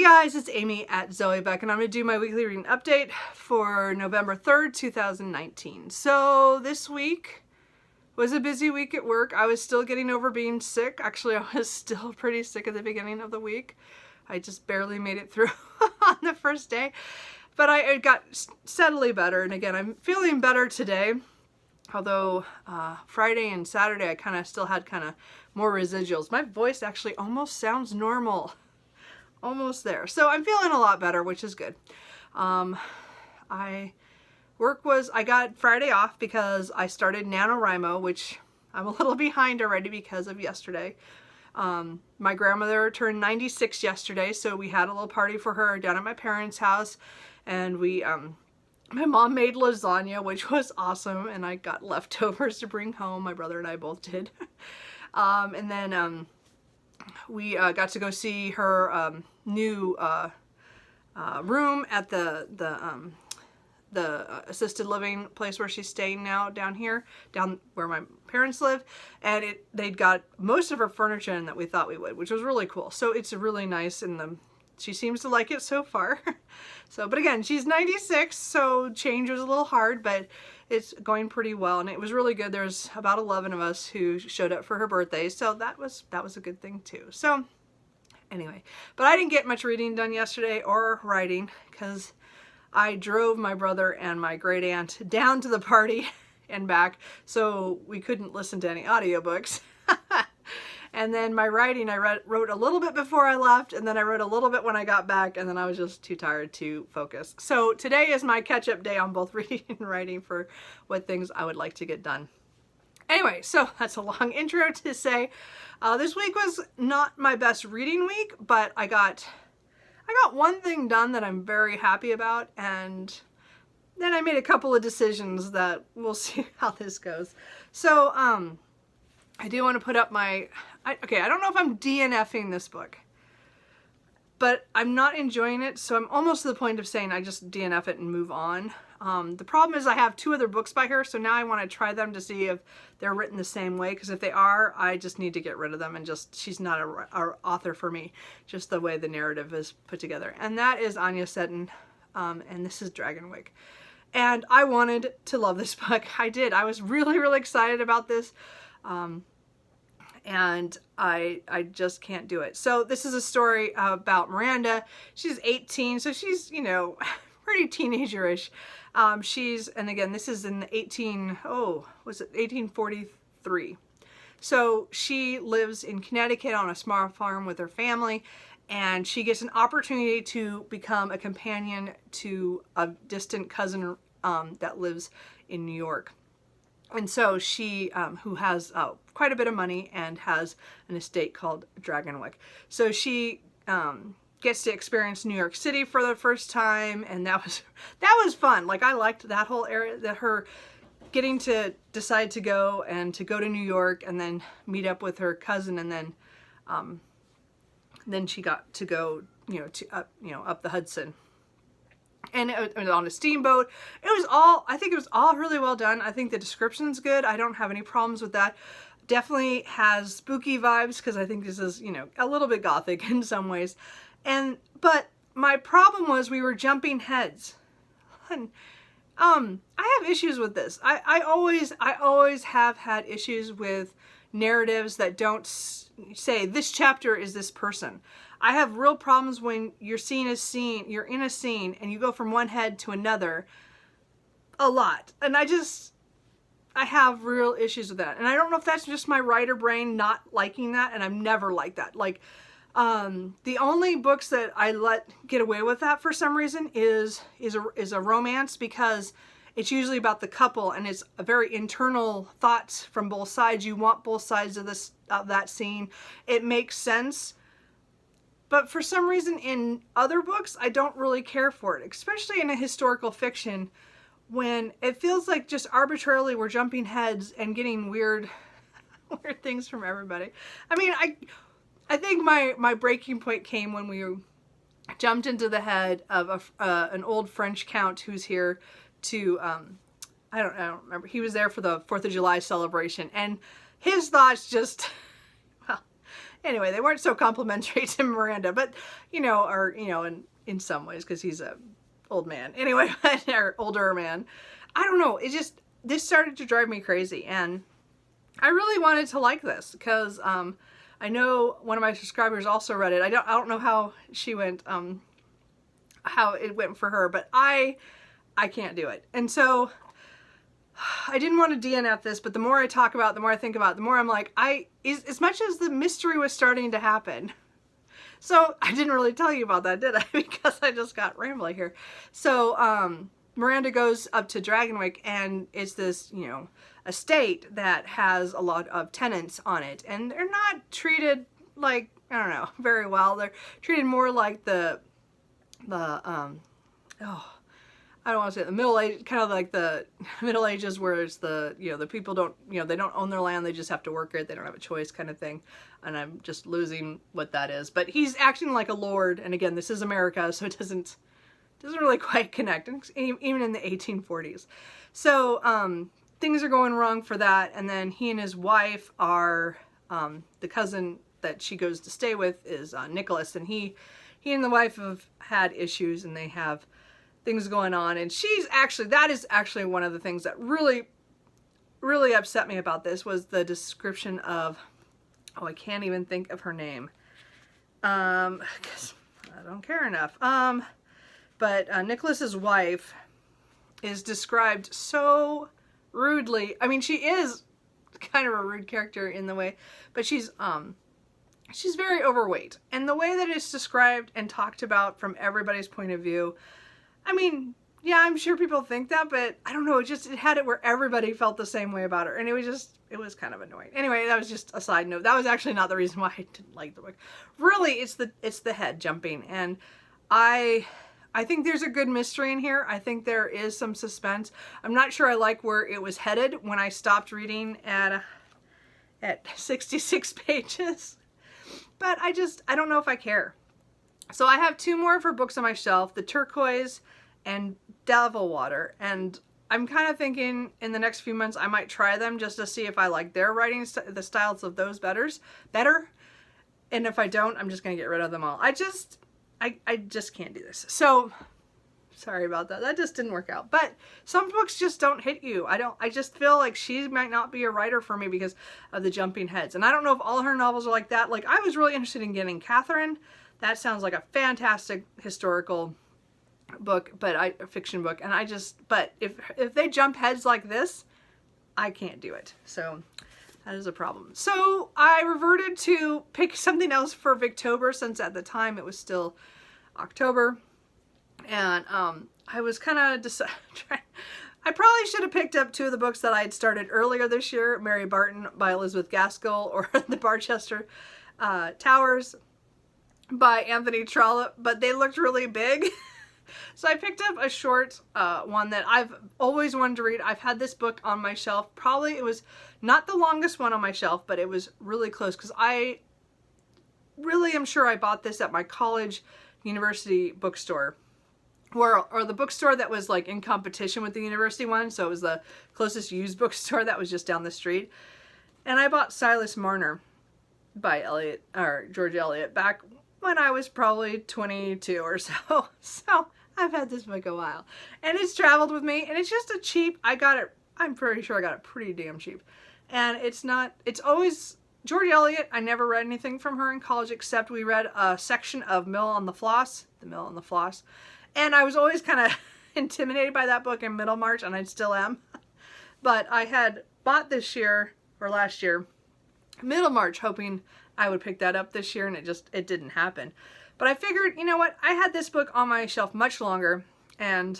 Hey guys, it's Amy at Zoe Beck, and I'm going to do my weekly reading update for November 3rd, 2019. So this week was a busy week at work. I was still getting over being sick. Actually, I was still pretty sick at the beginning of the week. I just barely made it through on the first day. But I got steadily better, and again, I'm feeling better today. Although Friday and Saturday I kind of still had more residuals. My voice actually almost sounds normal. Almost there. So I'm feeling a lot better, which is good. I got Friday off because I started NaNoWriMo, which I'm a little behind already because of yesterday. My grandmother turned 96 yesterday, so we had a little party for her down at my parents' house, and my mom made lasagna, which was awesome, and I got leftovers to bring home. My brother and I both did. And then we got to go see her new room at the assisted living place where she's staying now down where my parents live, and they'd got most of her furniture in that we thought we would, which was really cool. So it's really nice, and she seems to like it so far. So, but again, she's 96, so change was a little hard, but it's going pretty well, and it was really good. There's about 11 of us who showed up for her birthday, so that was a good thing too. So anyway, but I didn't get much reading done yesterday or writing because I drove my brother and my great aunt down to the party and back, so we couldn't listen to any audiobooks. And then my writing, I wrote a little bit before I left, and then I wrote a little bit when I got back, and then I was just too tired to focus. So today is my catch-up day on both reading and writing for what things I would like to get done. Anyway, so that's a long intro to say. This week was not my best reading week, but I got one thing done that I'm very happy about, and then I made a couple of decisions that we'll see how this goes. So, I do want to put up okay, I don't know if I'm DNFing this book, but I'm not enjoying it, so I'm almost to the point of saying I just DNF it and move on. The problem is I have 2 other books by her, so now I want to try them to see if they're written the same way, because if they are, I just need to get rid of them, and she's not a author for me, just the way the narrative is put together. And that is Anya Seton, and this is Dragonwyck. And I wanted to love this book. I did. I was really, really excited about this. And I just can't do it. So this is a story about Miranda. She's 18, so she's, pretty teenager-ish. And again, this is in the 1843. So she lives in Connecticut on a small farm with her family, and she gets an opportunity to become a companion to a distant cousin that lives in New York. And so she, who has quite a bit of money and has an estate called Dragonwyck. So she gets to experience New York City for the first time, and that was fun. Like, I liked that whole area, that her getting to decide to go to New York and then meet up with her cousin, and then she got to go, up the Hudson. And it was on a steamboat. I think it was all really well done. I think the description's good. I don't have any problems with that. Definitely has spooky vibes, because I think this is, a little bit gothic in some ways. But my problem was we were jumping heads. And I have issues with this. I always have had issues with narratives that don't say this chapter is this person. I have real problems when you're in a scene and you go from one head to another a lot. And I have real issues with that. And I don't know if that's just my writer brain not liking that, and I've never liked that. Like, the only books that I let get away with that for some reason is a romance, because it's usually about the couple, and it's a very internal thoughts from both sides. You want both sides of that scene. It makes sense. But for some reason in other books, I don't really care for it, especially in a historical fiction, when it feels like just arbitrarily we're jumping heads and getting weird things from everybody. I mean, I think my breaking point came when we jumped into the head of an old French count who's here to, I don't remember, he was there for the 4th of July celebration, and his thoughts just, well, Anyway, they weren't so complimentary to Miranda, but, or, in some ways, because he's a old man. Anyway, or older man. I don't know. This started to drive me crazy, and I really wanted to like this, because I know one of my subscribers also read it. I don't know how she went, how it went for her, but I can't do it. And so I didn't want to DNF this, but the more I talk about it, the more I think about it, the more I'm like, as much as the mystery was starting to happen. So I didn't really tell you about that, did I? Because I just got rambling here. So Miranda goes up to Dragonwyck, and it's this, estate that has a lot of tenants on it, and they're not treated like, I don't know, very well. They're treated more like I don't want to say the Middle Age, kind of like the Middle Ages, where it's the people don't, they don't own their land, they just have to work it, they don't have a choice kind of thing. And I'm just losing what that is. But he's acting like a lord, and again, this is America, so it doesn't really quite connect, even in the 1840s. So things are going wrong for that, and then he and his wife are, the cousin that she goes to stay with is Nicholas, and he and the wife have had issues, and they have things going on, and that is actually one of the things that really, really upset me about this, was the description of, I can't even think of her name, because I don't care enough, but Nicholas's wife is described so rudely. I mean, she is kind of a rude character in the way, but she's very overweight, and the way that it's described and talked about from everybody's point of view, I mean, yeah, I'm sure people think that, but I don't know, it had it where everybody felt the same way about her, and it was kind of annoying. Anyway, that was just a side note. That was actually not the reason why I didn't like the book. Really, it's the head jumping, and I think there's a good mystery in here. I think there is some suspense. I'm not sure I like where it was headed when I stopped reading at 66 pages, but I don't know if I care. So I have 2 more of her books on my shelf, The Turquoise and Devil Water, and I'm kind of thinking in the next few months I might try them just to see if I like their writing, the styles of those better, and if I don't, I'm just going to get rid of them all. I just can't do this. So sorry about that. That just didn't work out. But some books just don't hit you. I just feel like she might not be a writer for me because of the jumping heads. And I don't know if all her novels are like that. Like, I was really interested in getting Catherine. That sounds like a fantastic historical book, a fiction book. And but if they jump heads like this, I can't do it. So that is a problem. So I reverted to pick something else for Victober, since at the time it was still October. And I was kind of I probably should have picked up 2 of the books that I had started earlier this year, Mary Barton by Elizabeth Gaskell, or The Barchester Towers by Anthony Trollope, but they looked really big. So I picked up a short one that I've always wanted to read. I've had this book on my shelf. Probably it was not the longest one on my shelf, but it was really close, because I really am sure I bought this at my college university bookstore, or the bookstore that was like in competition with the university one. So it was the closest used bookstore that was just down the street. And I bought Silas Marner by George Eliot back when I was probably 22 or so. So I've had this book a while, and it's traveled with me, and it's just a cheap, I'm pretty sure I got it pretty damn cheap. And it's always George Eliot. I never read anything from her in college, except we read a section of The Mill on the Floss. And I was always kind of intimidated by that book in Middlemarch, and I still am. But I had bought this year, or last year, Middlemarch, hoping I would pick that up this year, and it didn't happen. But I figured, you know what, I had this book on my shelf much longer, and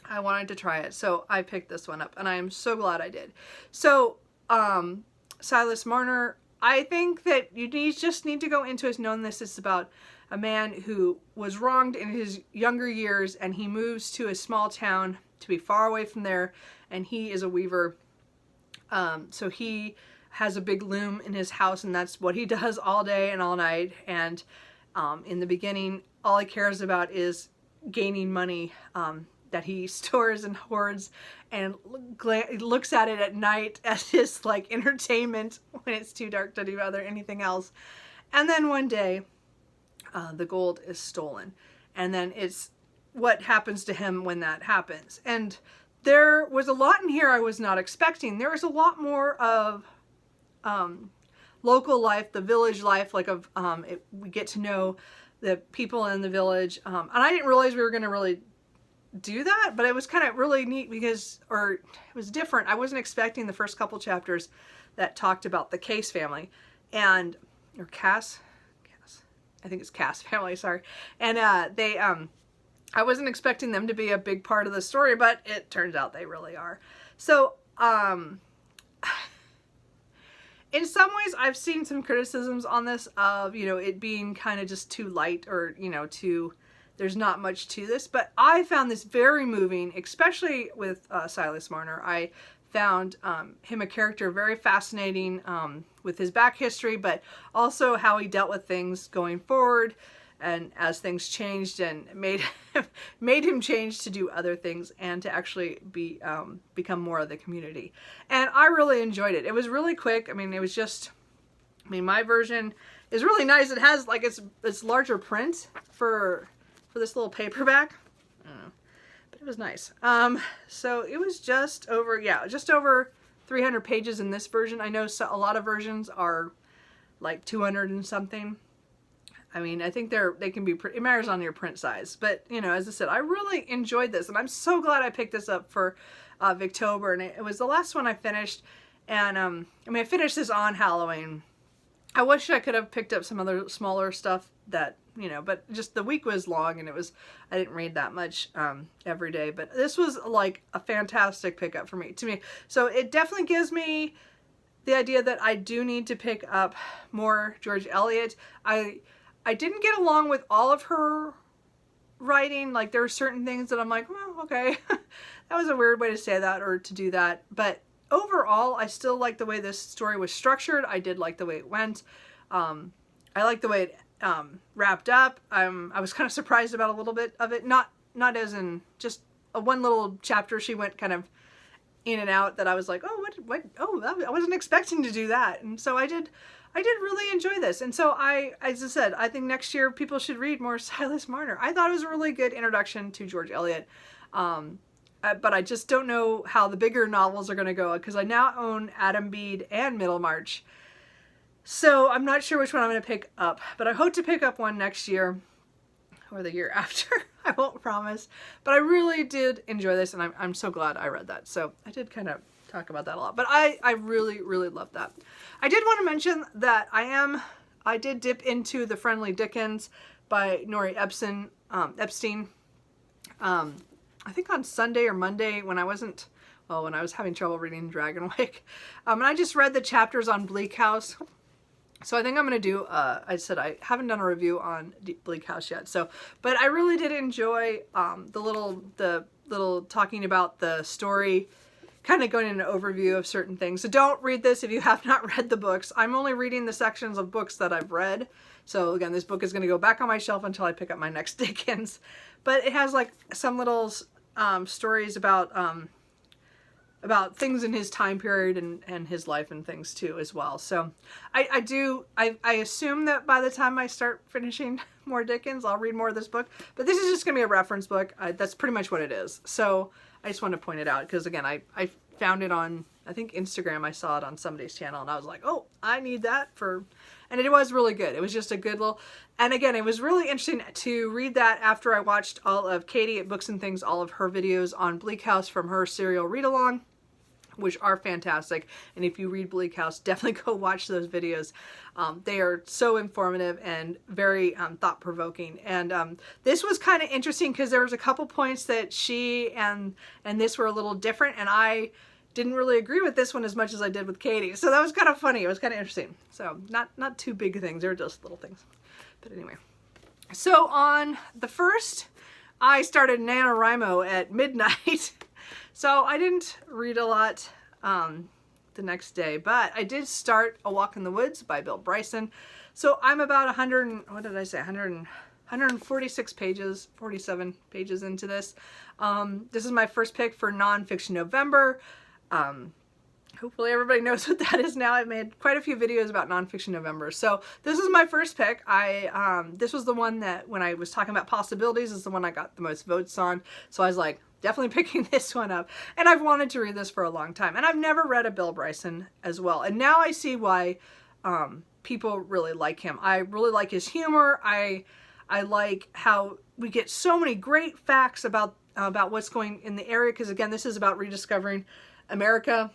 I wanted to try it. So I picked this one up, and I am so glad I did. So, Silas Marner, I think that you just need to go into it knowing this is about a man who was wronged in his younger years, and he moves to a small town to be far away from there, and he is a weaver. So he has a big loom in his house, and that's what he does all day and all night. And in the beginning, all he cares about is gaining money that he stores and hoards, and looks at it at night as his like entertainment when it's too dark to do anything else. And then one day, the gold is stolen. And then it's what happens to him when that happens. And there was a lot in here I was not expecting. There was a lot more of local life, the village life, like of we get to know the people in the village. And I didn't realize we were going to really do that, but it was kind of really neat because, or it was different. I wasn't expecting the first couple chapters that talked about the Case family and, or Cass, I think it's Cass family, sorry. And I wasn't expecting them to be a big part of the story, but it turns out they really are. So, in some ways, I've seen some criticisms on this of, you know, it being kind of just too light or, you know, there's not much to this. But I found this very moving, especially with Silas Marner. I found him a character very fascinating with his back history, but also how he dealt with things going forward and as things changed and made him change to do other things and to actually become more of the community. And I really enjoyed it. It was really quick. I mean, it was just, I mean, my version is really nice. It has like it's larger print for this little paperback. I don't know, but it was nice. So it was just over 300 pages in this version. I know a lot of versions are like 200 and something. I mean, I think they can be pretty, it matters on your print size. But, you know, as I said, I really enjoyed this. And I'm so glad I picked this up for Victober. And it was the last one I finished. And, I mean, I finished this on Halloween. I wish I could have picked up some other smaller stuff that, you know, but just the week was long and I didn't read that much every day. But this was like a fantastic pickup for me, to me. So it definitely gives me the idea that I do need to pick up more George Eliot. I didn't get along with all of her writing. Like, there are certain things that I'm like, well, okay, that was a weird way to say that or to do that. But overall, I still like the way this story was structured. I did like the way it went. I like the way it wrapped up. I was kind of surprised about a little bit of it. Not as in just one little chapter she went kind of in and out that I was like, oh, what, oh, I wasn't expecting to do that. And so I did really enjoy this. And so as I said, I think next year people should read more Silas Marner. I thought it was a really good introduction to George Eliot. But I just don't know how the bigger novels are going to go because I now own Adam Bede and Middlemarch. So I'm not sure which one I'm going to pick up, but I hope to pick up one next year or the year after. I won't promise, but I really did enjoy this and I'm so glad I read that. So I did kind of talk about that a lot, but I really, really loved that. I did want to mention that I did dip into the Friendly Dickens by Nori Epstein. I think on Sunday or Monday when I was having trouble reading Dragonwyck. And I just read the chapters on Bleak House. So I think I'm going to do, I said I haven't done a review on Bleak House yet. So, but I really did enjoy the little talking about the story, kind of going into an overview of certain things. So don't read this if you have not read the books. I'm only reading the sections of books that I've read. So again, this book is going to go back on my shelf until I pick up my next Dickens. But it has like some little stories about things in his time period and his life and things too as well. So I assume that by the time I start finishing more Dickens, I'll read more of this book. But this is just going to be a reference book. That's pretty much what it is. So I just want to point it out because, again, I found it on, I think, Instagram. I saw it on somebody's channel, and I was like, oh, I need that for... And it was really good. It was just a good little... And, again, it was really interesting to read that after I watched all of Katie at Books and Things, all of her videos on Bleak House from her serial read-along, which are fantastic. And if you read Bleak House, definitely go watch those videos. They are so informative and very thought-provoking. And this was kind of interesting because there was a couple points that she and this were a little different, and I didn't really agree with this one as much as I did with Katie. So that was kind of funny. It was kind of interesting. So not too big things. They're just little things. But anyway. So on the 1st, I started NaNoWriMo at midnight. So I didn't read a lot the next day, but I did start A Walk in the Woods by Bill Bryson. So I'm about 146 pages, 47 pages into this. This is my first pick for Nonfiction November. Hopefully everybody knows what that is now. I've made quite a few videos about Nonfiction November. So this is my first pick. This was the one that when I was talking about possibilities is the one I got the most votes on. So I was like, definitely picking this one up. And I've wanted to read this for a long time. And I've never read a Bill Bryson as well. And now I see why people really like him. I really like his humor. I like how we get so many great facts about what's going in the area. Because again, this is about rediscovering America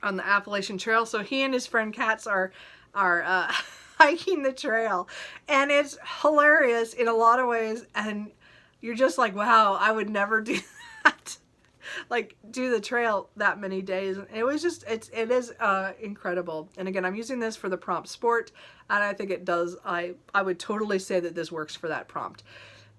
on the Appalachian Trail. So he and his friend Katz are hiking the trail, and it's hilarious in a lot of ways, and you're just like, wow, I would never do that. Like do the trail that many days. It was just, it is incredible. And again, I'm using this for the prompt sport, and I think it does. I would totally say that this works for that prompt.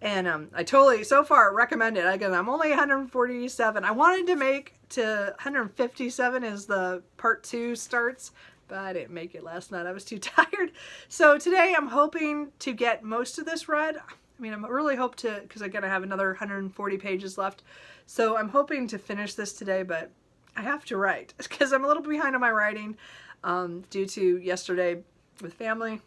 And I totally, so far, recommend it. Again, I'm only 147. I wanted to make to 157 as the part 2 starts, but I didn't make it last night. I was too tired. So today I'm hoping to get most of this read. I mean, I really hope to, because again, I have another 140 pages left. So I'm hoping to finish this today, but I have to write because I'm a little behind on my writing due to yesterday with family.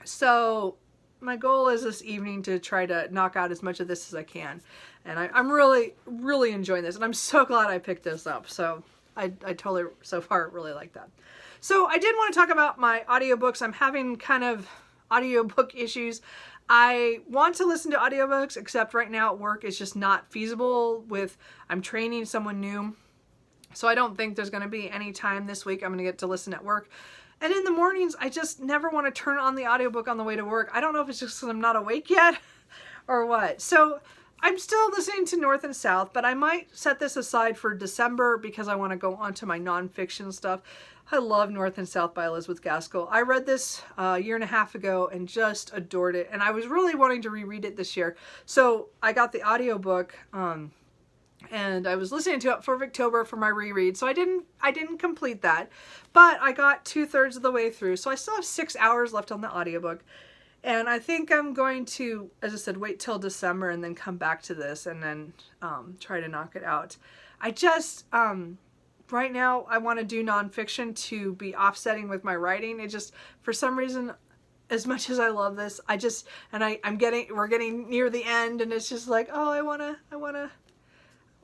So my goal is this evening to try to knock out as much of this as I can. And I'm really, really enjoying this. And I'm so glad I picked this up. So I totally, so far, really like that. So I did want to talk about my audiobooks. I'm having kind of audiobook issues. I want to listen to audiobooks, except right now at work it's just not feasible with, I'm training someone new. So I don't think there's going to be any time this week I'm going to get to listen at work. And in the mornings, I just never want to turn on the audiobook on the way to work. I don't know if it's just because I'm not awake yet or what. So I'm still listening to North and South, but I might set this aside for December because I want to go on to my nonfiction stuff. I love North and South by Elizabeth Gaskell. I read this a year and a half ago and just adored it. And I was really wanting to reread it this year. So I got the audiobook and I was listening to it for Victober for my reread. So I didn't complete that, but I got 2/3 of the way through. So I still have 6 hours left on the audiobook. And I think I'm going to, as I said, wait till December and then come back to this and then try to knock it out. I just, right now, I want to do nonfiction to be offsetting with my writing. It just, for some reason, as much as I love this, we're getting near the end, and it's just like, oh, I want to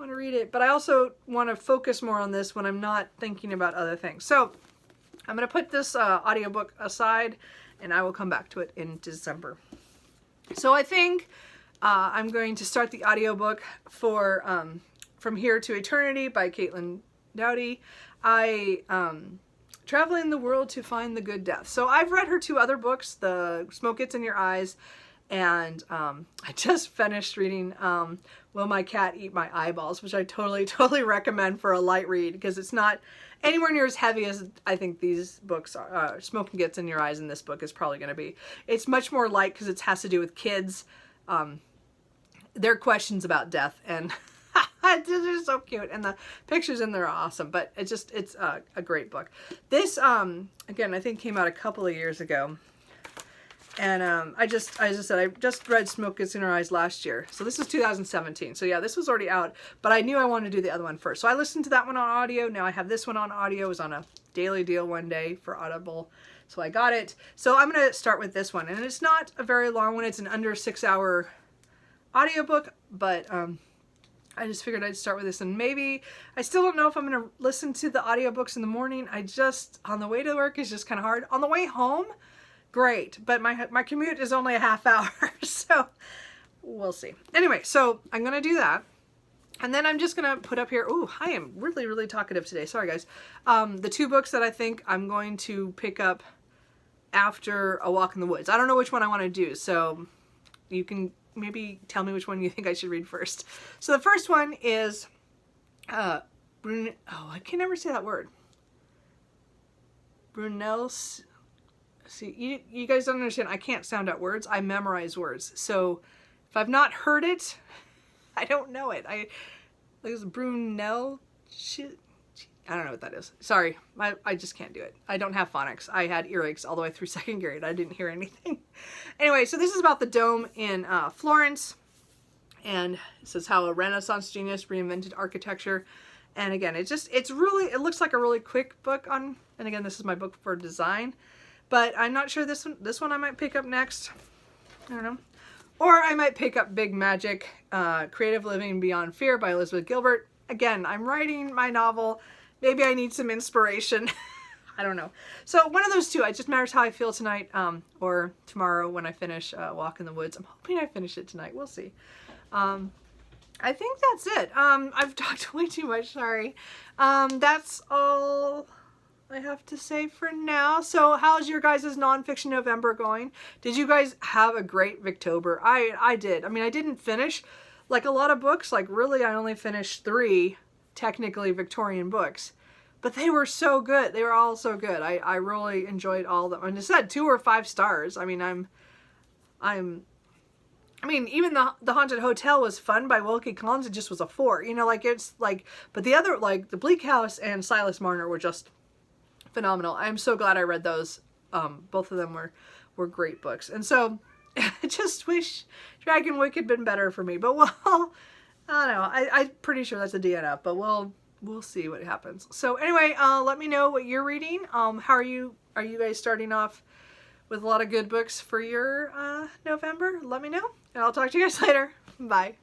read it. But I also want to focus more on this when I'm not thinking about other things. So I'm going to put this audiobook aside, and I will come back to it in December. So I think I'm going to start the audiobook for From Here to Eternity by Caitlin Doughty. Traveling the World to Find the Good Death. So I've read her 2 other books, The Smoke Gets in Your Eyes, and I just finished reading Will My Cat Eat My Eyeballs, which I totally recommend for a light read because it's not anywhere near as heavy as I think these books are. Smoke Gets in Your Eyes in this book is probably going to be. It's much more light because it has to do with kids, their questions about death, and they're so cute, and the pictures in there are awesome, but it's a great book. This, again, I think came out a couple of years ago. And as I said, I just read Smoke Gets in Her Eyes last year. So this is 2017. So yeah, this was already out, but I knew I wanted to do the other one first. So I listened to that one on audio. Now I have this one on audio. It was on a daily deal one day for Audible. So I got it. So I'm going to start with this one. And it's not a very long one. It's an under 6-hour audiobook, but I just figured I'd start with this. And maybe, I still don't know if I'm going to listen to the audiobooks in the morning. On the way to work is just kind of hard. On the way home, great, but my commute is only a half hour, so we'll see. Anyway, so I'm going to do that, and then I'm just going to put up here, ooh, I am really talkative today, sorry guys, the 2 books that I think I'm going to pick up after a walk in the woods. I don't know which one I want to do, so you can maybe tell me which one you think I should read first. So the first one is, I can never say that word. Brunel's... See, you guys don't understand. I can't sound out words. I memorize words. So if I've not heard it, I don't know it. There's Brunel. I don't know what that is. Sorry. I just can't do it. I don't have phonics. I had earaches all the way through 2nd grade. I didn't hear anything. Anyway, so this is about the dome in Florence. And it says how a Renaissance genius reinvented architecture. And again, it looks like a really quick book and again, this is my book for design, but I'm not sure this one I might pick up next. I don't know. Or I might pick up Big Magic, Creative Living Beyond Fear by Elizabeth Gilbert. Again, I'm writing my novel. Maybe I need some inspiration. I don't know. So one of those two. It just matters how I feel tonight or tomorrow when I finish Walk in the Woods. I'm hoping I finish it tonight. We'll see. I think that's it. I've talked way too much. Sorry. That's all I have to say for now. So how's your guys' Nonfiction November going? Did you guys have a great Victober? I did. I mean, I didn't finish like a lot of books. Like really, I only finished 3 technically Victorian books. But they were so good. They were all so good. I really enjoyed all of them. And I said 2 or 5 stars. I mean, even the Haunted Hotel was fun by Wilkie Collins. It just was a 4. You know, like it's like, but the other, like the Bleak House and Silas Marner were just phenomenal. I'm so glad I read those. Both of them were great books. And so I just wish Dragonwyck had been better for me. But well, I don't know. I'm pretty sure that's a DNF, but we'll see what happens. So anyway, let me know what you're reading. How are you guys starting off with a lot of good books for your November? Let me know, and I'll talk to you guys later. Bye.